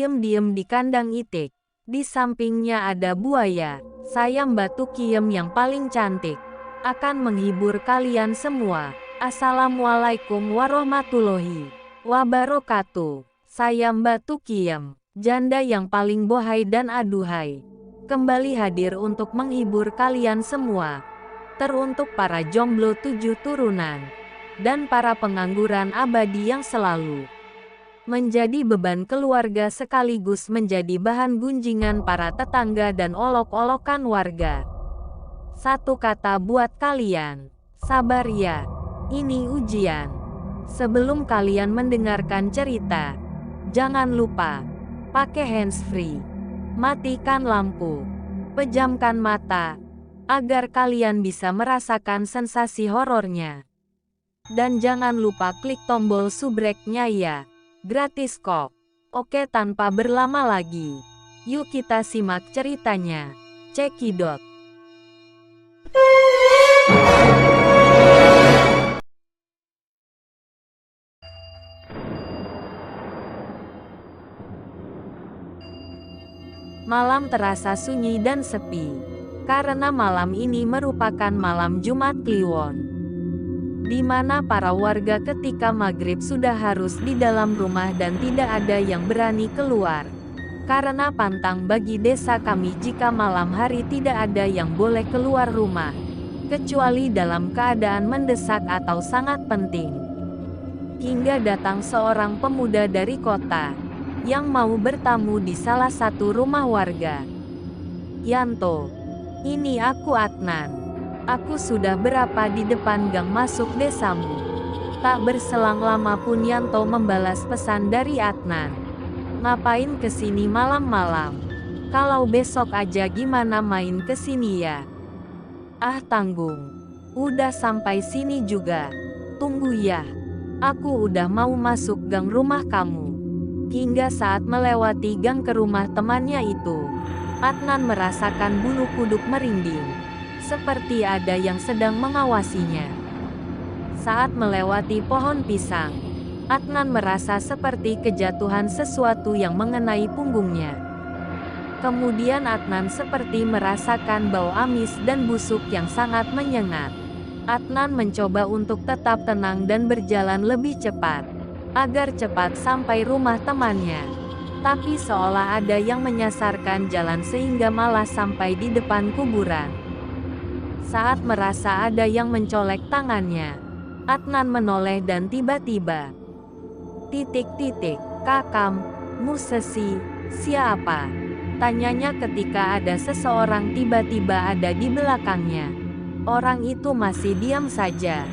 diem-diem di kandang itik. Di sampingnya ada buaya. Saya Mbak Tukiem yang paling cantik. Akan menghibur kalian semua. Assalamualaikum warahmatullahi wabarakatuh. Saya Mbak Tukiem, janda yang paling bohai dan aduhai. Kembali hadir untuk menghibur kalian semua. Teruntuk para jomblo 7 turunan. Dan para pengangguran abadi yang selalu menjadi beban keluarga sekaligus menjadi bahan gunjingan para tetangga dan olok-olokan warga. Satu kata buat kalian, sabar ya, ini ujian. Sebelum kalian mendengarkan cerita, jangan lupa, pakai handsfree, matikan lampu, pejamkan mata, agar kalian bisa merasakan sensasi horornya. Dan jangan lupa klik tombol subscribe-nya ya. Gratis kok. Oke, tanpa berlama lagi, yuk kita simak ceritanya. Cekidot. Malam terasa sunyi dan sepi, karena malam ini merupakan malam Jumat Kliwon, di mana para warga ketika maghrib sudah harus di dalam rumah dan tidak ada yang berani keluar. Karena pantang bagi desa kami jika malam hari tidak ada yang boleh keluar rumah, kecuali dalam keadaan mendesak atau sangat penting. Hingga datang seorang pemuda dari kota, yang mau bertamu di salah satu rumah warga. Yanto, ini aku Adnan. Aku sudah berapa di depan gang masuk desamu. Tak berselang lama pun Yanto membalas pesan dari Adnan. Ngapain kesini malam-malam? Kalau besok aja gimana main kesini ya? Ah tanggung. Udah sampai sini juga. Tunggu ya. Aku udah mau masuk gang rumah kamu. Hingga saat melewati gang ke rumah temannya itu, Adnan merasakan bulu kuduk merinding. Seperti ada yang sedang mengawasinya. Saat melewati pohon pisang, Adnan merasa seperti kejatuhan sesuatu yang mengenai punggungnya. Kemudian Adnan seperti merasakan bau amis dan busuk yang sangat menyengat. Adnan mencoba untuk tetap tenang dan berjalan lebih cepat, agar cepat sampai rumah temannya. Tapi seolah ada yang menyasarkan jalan sehingga malah sampai di depan kuburan. Saat merasa ada yang mencolek tangannya, Adnan menoleh dan tiba-tiba, "Kakam, Musesi, siapa?" tanyanya ketika ada seseorang tiba-tiba ada di belakangnya. Orang itu masih diam saja,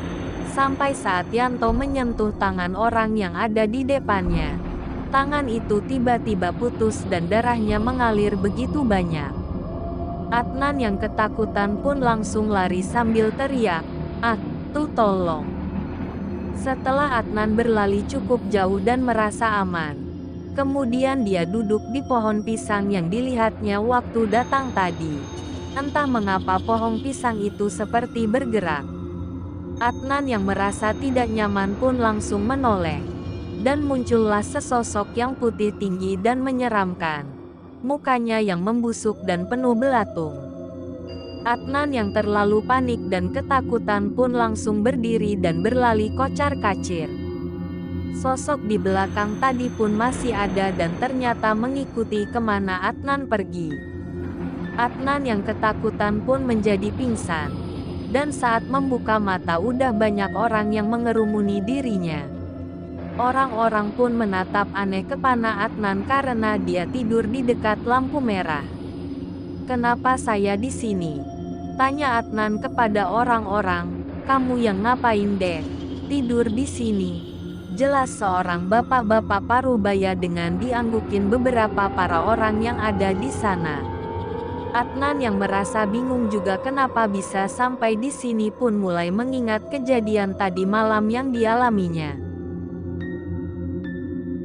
sampai saat Yanto menyentuh tangan orang yang ada di depannya. Tangan itu tiba-tiba putus dan darahnya mengalir begitu banyak. Adnan yang ketakutan pun langsung lari sambil teriak, tuh tolong." Setelah Adnan berlari cukup jauh dan merasa aman, kemudian dia duduk di pohon pisang yang dilihatnya waktu datang tadi. Entah mengapa pohon pisang itu seperti bergerak. Adnan yang merasa tidak nyaman pun langsung menoleh. Dan muncullah sesosok yang putih tinggi dan menyeramkan. Mukanya yang membusuk dan penuh belatung. Adnan yang terlalu panik dan ketakutan pun langsung berdiri dan berlari kocar-kacir. Sosok di belakang tadi pun masih ada dan ternyata mengikuti kemana Adnan pergi. Adnan yang ketakutan pun menjadi pingsan. Dan saat membuka mata udah banyak orang yang mengerumuni dirinya. Orang-orang pun menatap aneh kepada Adnan karena dia tidur di dekat lampu merah. "Kenapa saya di sini?" tanya Adnan kepada orang-orang. "Kamu yang ngapain deh? Tidur di sini?" Jelas seorang bapak-bapak parubaya dengan dianggukin beberapa para orang yang ada di sana. Adnan yang merasa bingung juga kenapa bisa sampai di sini pun mulai mengingat kejadian tadi malam yang dialaminya.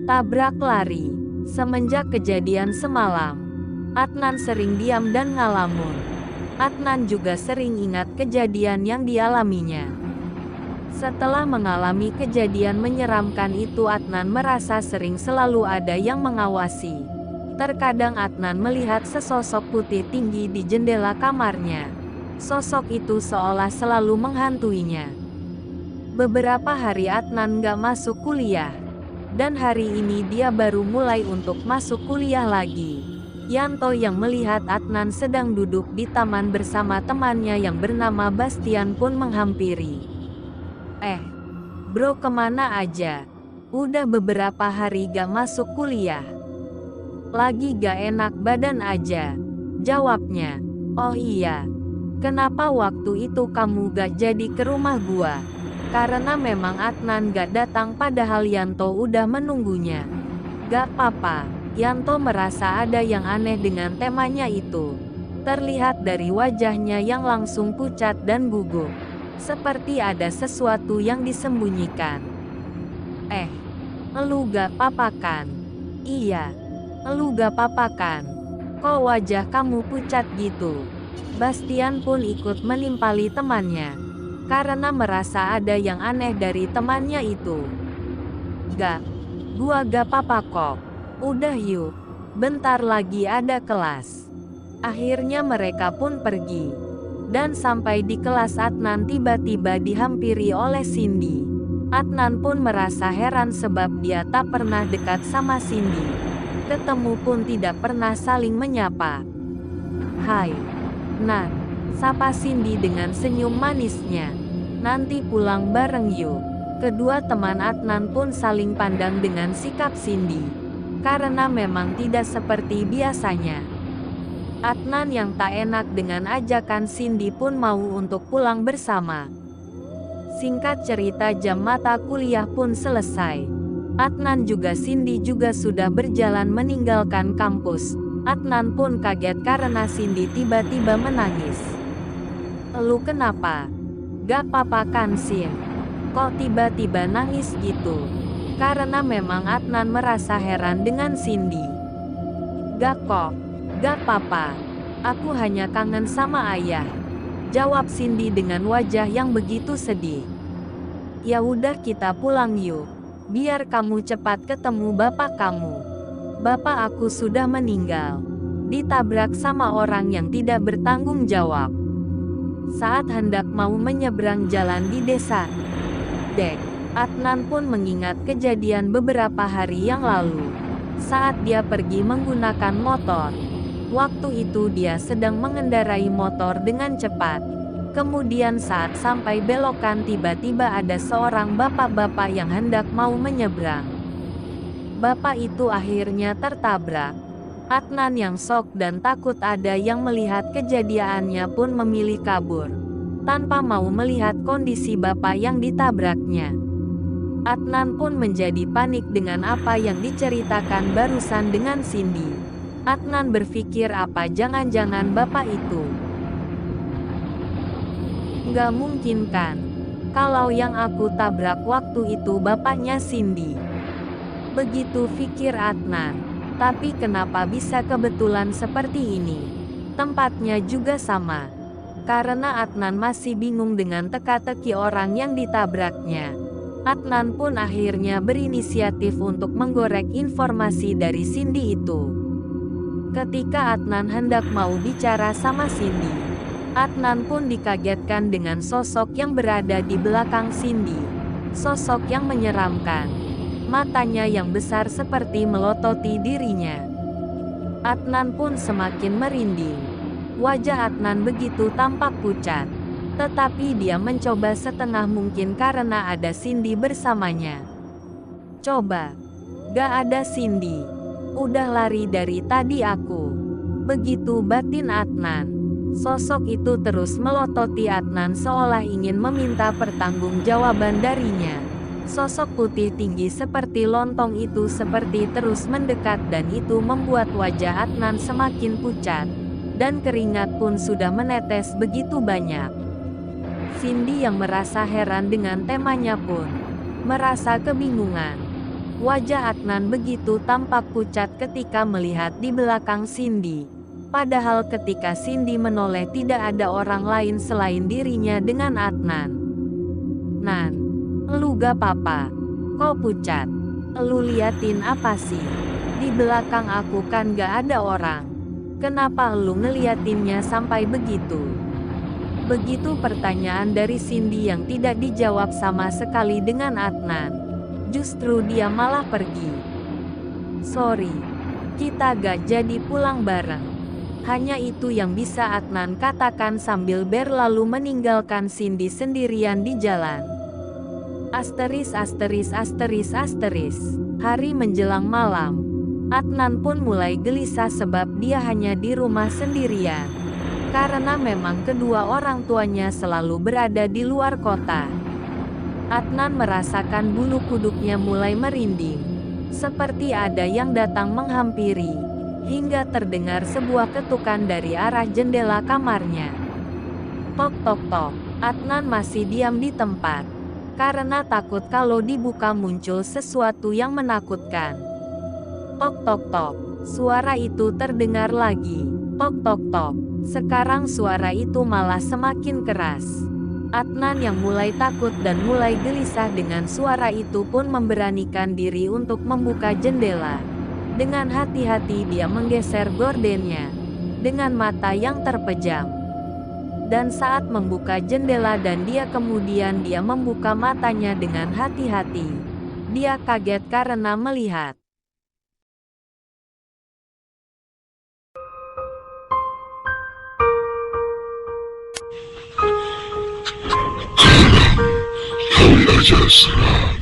Tabrak lari. Semenjak kejadian semalam, Adnan sering diam dan ngalamun. Adnan juga sering ingat kejadian yang dialaminya. Setelah mengalami kejadian menyeramkan itu Adnan merasa sering selalu ada yang mengawasi. Terkadang Adnan melihat sesosok putih tinggi di jendela kamarnya. Sosok itu seolah selalu menghantuinya. Beberapa hari Adnan gak masuk kuliah. Dan hari ini dia baru mulai untuk masuk kuliah lagi. Yanto yang melihat Adnan sedang duduk di taman bersama temannya yang bernama Bastian pun menghampiri. Bro, kemana aja? Udah beberapa hari gak masuk kuliah. Lagi gak enak badan aja, jawabnya. Oh iya, kenapa waktu itu kamu gak jadi ke rumah gua? Karena memang Adnan gak datang padahal Yanto udah menunggunya. Gak apa-apa, Yanto merasa ada yang aneh dengan temanya itu. Terlihat dari wajahnya yang langsung pucat dan gugup. Seperti ada sesuatu yang disembunyikan. Lu gak apa-apa kan? Iya. Lu gak apa-apa kan? Kok wajah kamu pucat gitu? Bastian pun ikut menimpali temannya. Karena merasa ada yang aneh dari temannya itu. Gua gak apa-apa kok. Udah yuk. Bentar lagi ada kelas. Akhirnya mereka pun pergi. Dan sampai di kelas Adnan tiba-tiba dihampiri oleh Cindy. Adnan pun merasa heran sebab dia tak pernah dekat sama Cindy. Ketemu pun tidak pernah saling menyapa. Hai, Nan, sapa Cindy dengan senyum manisnya. Nanti pulang bareng yuk. Kedua teman Adnan pun saling pandang dengan sikap Cindy. Karena memang tidak seperti biasanya. Adnan yang tak enak dengan ajakan Cindy pun mau untuk pulang bersama. Singkat cerita jam mata kuliah pun selesai. Adnan juga Cindy juga sudah berjalan meninggalkan kampus. Adnan pun kaget karena Cindy tiba-tiba menangis. Lu kenapa? Gak apa-apa kan Sin? Kok tiba-tiba nangis gitu? Karena memang Adnan merasa heran dengan Cindy. Gak kok, gak apa-apa. Aku hanya kangen sama ayah. Jawab Cindy dengan wajah yang begitu sedih. Ya udah kita pulang yuk. Biar kamu cepat ketemu bapak kamu. Bapak aku sudah meninggal. Ditabrak sama orang yang tidak bertanggung jawab. Saat hendak mau menyeberang jalan di desa Dek, Adnan pun mengingat kejadian beberapa hari yang lalu. Saat dia pergi menggunakan motor. Waktu itu dia sedang mengendarai motor dengan cepat. Kemudian saat sampai belokan tiba-tiba ada seorang bapak-bapak yang hendak mau menyeberang. Bapak itu akhirnya tertabrak. Adnan yang shock dan takut ada yang melihat kejadiannya pun memilih kabur. Tanpa mau melihat kondisi bapak yang ditabraknya. Adnan pun menjadi panik dengan apa yang diceritakan barusan dengan Cindy. Adnan berpikir apa jangan-jangan bapak itu. Gak mungkin kan? Kalau yang aku tabrak waktu itu bapaknya Cindy. Begitu pikir Adnan. Tapi kenapa bisa kebetulan seperti ini? Tempatnya juga sama. Karena Adnan masih bingung dengan teka-teki orang yang ditabraknya. Adnan pun akhirnya berinisiatif untuk menggorek informasi dari Cindy itu. Ketika Adnan hendak mau bicara sama Cindy, Adnan pun dikagetkan dengan sosok yang berada di belakang Cindy. Sosok yang menyeramkan. Matanya yang besar seperti melototi dirinya. Adnan pun semakin merinding. Wajah Adnan begitu tampak pucat. Tetapi dia mencoba setengah mungkin karena ada Cindy bersamanya. Coba. Gak ada Cindy. Udah lari dari tadi aku. Begitu batin Adnan. Sosok itu terus melototi Adnan seolah ingin meminta pertanggungjawaban darinya. Sosok putih tinggi seperti lontong itu seperti terus mendekat dan itu membuat wajah Adnan semakin pucat. Dan keringat pun sudah menetes begitu banyak. Cindy yang merasa heran dengan temanya pun merasa kebingungan. Wajah Adnan begitu tampak pucat ketika melihat di belakang Cindy. Padahal ketika Cindy menoleh tidak ada orang lain selain dirinya dengan Adnan. Nan, lu gak apa-apa? Kok pucat? Lu liatin apa sih? Di belakang aku kan gak ada orang. Kenapa lu ngeliatinnya sampai begitu? Begitu pertanyaan dari Cindy yang tidak dijawab sama sekali dengan Adnan. Justru dia malah pergi. Sorry, kita gak jadi pulang bareng. Hanya itu yang bisa Adnan katakan sambil berlalu meninggalkan Cindy sendirian di jalan. Asteris asteris asteris asteris. Hari menjelang malam. Adnan pun mulai gelisah sebab dia hanya di rumah sendirian. Karena memang kedua orang tuanya selalu berada di luar kota. Adnan merasakan bulu kuduknya mulai merinding. Seperti ada yang datang menghampiri. Hingga terdengar sebuah ketukan dari arah jendela kamarnya. Tok tok tok. Adnan masih diam di tempat. Karena takut kalau dibuka muncul sesuatu yang menakutkan. Tok tok tok. Suara itu terdengar lagi. Tok tok tok. Sekarang suara itu malah semakin keras. Adnan yang mulai takut dan mulai gelisah dengan suara itu pun memberanikan diri untuk membuka jendela. Dengan hati-hati dia menggeser gordennya. Dengan mata yang terpejam. Dan saat membuka jendela dan dia membuka matanya dengan hati-hati. Dia kaget karena melihat. 걸려졌으나